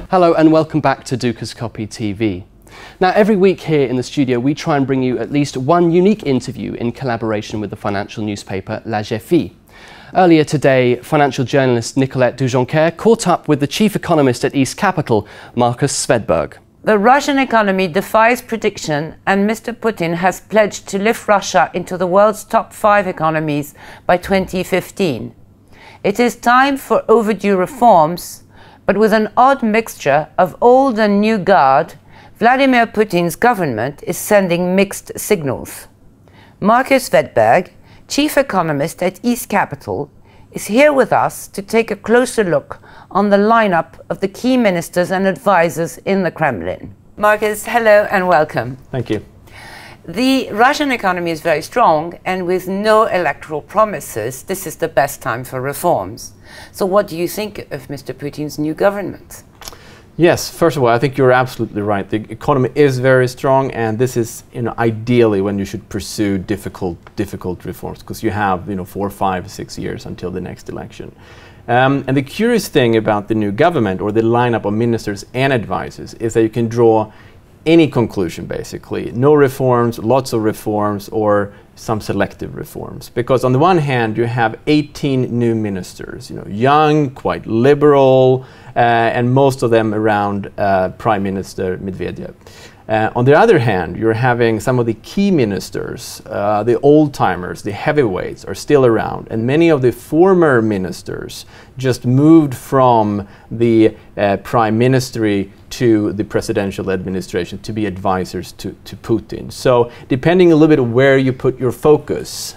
Hello and welcome back to Duca's Copy TV. Now, every week here in the studio we try and bring you at least one unique interview in collaboration with the financial newspaper Agefi. Earlier today, financial journalist Nicolette de Joncaire caught up with the chief economist at East Capital, Markus Svedberg. The Russian economy defies prediction, and Mr. Putin has pledged to lift Russia into the world's top 5 economies by 2015. It is time for overdue reforms, but with an odd mixture of old and new guard, Vladimir Putin's government is sending mixed signals. Markus Svedberg, chief economist at East Capital, is here with us to take a closer look on the lineup of the key ministers and advisors in the Kremlin. Markus, hello and welcome. Thank you. The Russian economy is very strong, and with no electoral promises, this is the best time for reforms. So what do you think of Mr. Putin's new government? Yes, first of all, I think you're absolutely right. The economy is very strong, and this is, ideally when you should pursue difficult reforms, because you have, 4, 5, 6 years until the next election. And the curious thing about the new government, or the lineup of ministers and advisors, is that you can draw any conclusion, basically. No reforms, lots of reforms, or some selective reforms. Because on the one hand, you have 18 new ministers, young, quite liberal, and most of them around Prime Minister Medvedev. On the other hand, you're having some of the key ministers, the old-timers, the heavyweights are still around, and many of the former ministers just moved from the prime ministry to the presidential administration to be advisors to Putin. So depending a little bit where you put your focus,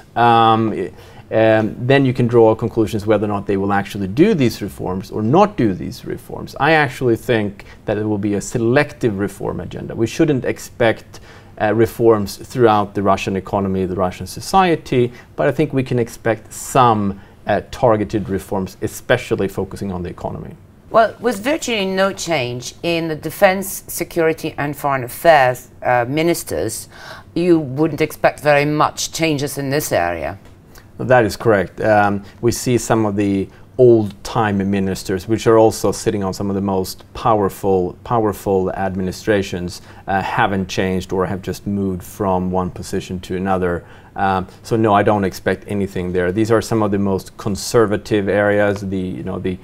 then you can draw conclusions whether or not they will actually do these reforms or not do these reforms. I actually think that it will be a selective reform agenda. We shouldn't expect reforms throughout the Russian economy, the Russian society, but I think we can expect some targeted reforms, especially focusing on the economy. Well, with virtually no change in the defense, security and foreign affairs ministers, you wouldn't expect very much changes in this area. That is correct. We see some of the old-time ministers, which are also sitting on some of the most powerful administrations, haven't changed or have just moved from one position to another. So no, I don't expect anything there. These are some of the most conservative areas, the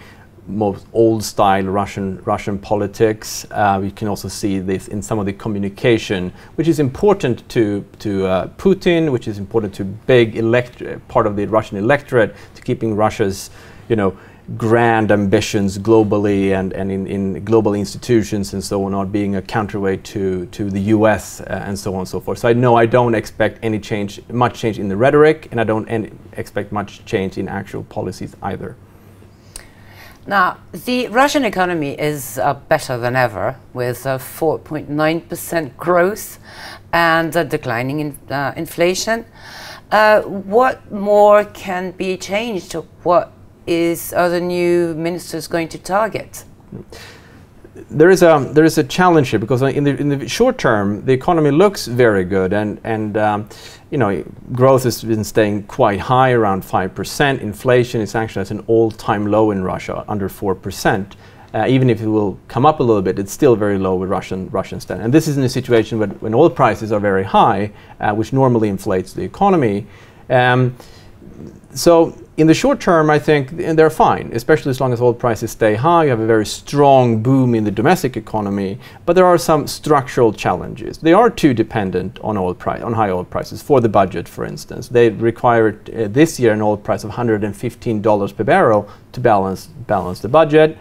most old-style Russian politics. We can also see this in some of the communication, which is important to Putin, which is important to big part of the Russian electorate, to keeping Russia's, grand ambitions globally and in global institutions and so on, not being a counterweight to the US and so on and so forth. So I don't expect much change in the rhetoric, and I don't expect much change in actual policies either. Now, the Russian economy is better than ever, with 4.9% growth and declining inflation. What more can be changed? What are the new ministers going to target? There is a challenge here, because in the short term the economy looks very good, and growth has been staying quite high, around 5%. Inflation is actually at an all-time low in Russia, under 4%. Even if it will come up a little bit, it's still very low with Russian standards. And this is in a situation when oil prices are very high, which normally inflates the economy. So in the short term, I think they're fine, especially as long as oil prices stay high. You have a very strong boom in the domestic economy, but there are some structural challenges. They are too dependent on high oil prices for the budget, for instance. They require this year an oil price of $115 per barrel to balance the budget.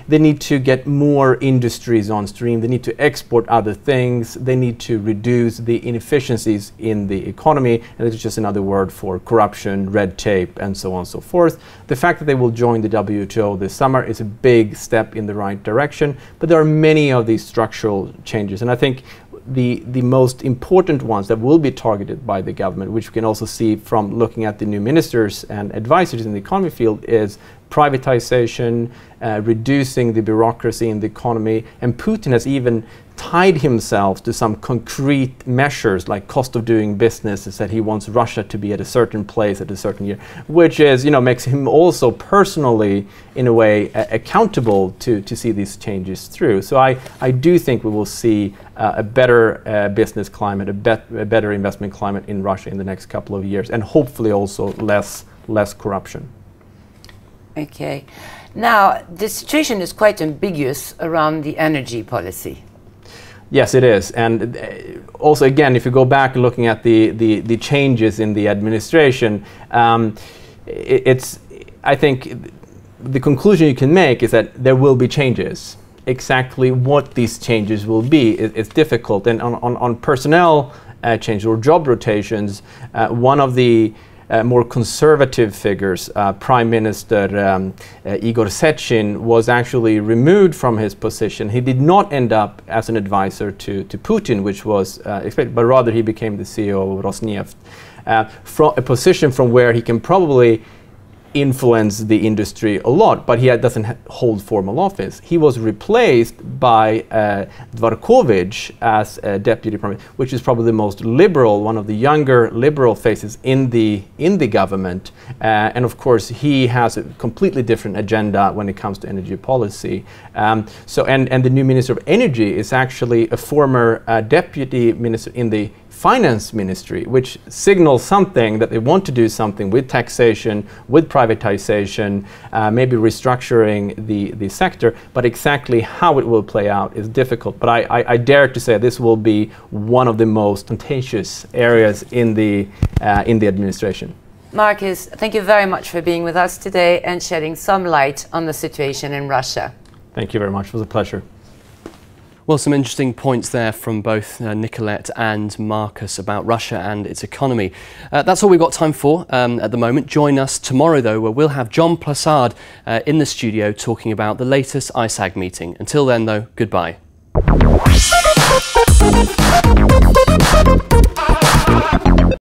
They need to get more industries on stream. They need to export other things. They need to reduce the inefficiencies in the economy. And it's just another word for corruption, red tape, and so on and so forth. The fact that they will join the WTO this summer is a big step in the right direction. But there are many of these structural changes. And I think the most important ones that will be targeted by the government, which we can also see from looking at the new ministers and advisors in the economy field, is privatization, reducing the bureaucracy in the economy, and Putin has even tied himself to some concrete measures like cost of doing business, that he wants Russia to be at a certain place at a certain year, which is, makes him also personally, in a way, accountable to see these changes through. So I do think we will see a better business climate, a better investment climate in Russia in the next couple of years, and hopefully also less corruption. Okay. Now, the situation is quite ambiguous around the energy policy. Yes, it is. And also, again, if you go back and looking at the changes in the administration, I think the conclusion you can make is that there will be changes. Exactly what these changes will be is difficult. And on personnel change or job rotations, one of the more conservative figures, Prime Minister Igor Sechin, was actually removed from his position. He did not end up as an advisor to Putin, which was expected, but rather he became the CEO of Rosneft, from a position from where he can probably influence the industry a lot, but he doesn't hold formal office. He was replaced by Dvorkovich as deputy prime minister, which is probably the most liberal, one of the younger liberal faces in the government. And of course, he has a completely different agenda when it comes to energy policy. And the new Minister of Energy is actually a former deputy minister in the finance ministry, which signals something that they want to do something with taxation, with privatization, maybe restructuring the sector, but exactly how it will play out is difficult. But I dare to say this will be one of the most contentious areas in the administration. Marcus, thank you very much for being with us today and shedding some light on the situation in Russia. Thank you very much. It was a pleasure. Well, some interesting points there from both Nicolette and Marcus about Russia and its economy. That's all we've got time for at the moment. Join us tomorrow, though, where we'll have John Plassard in the studio talking about the latest ISAG meeting. Until then, though, goodbye.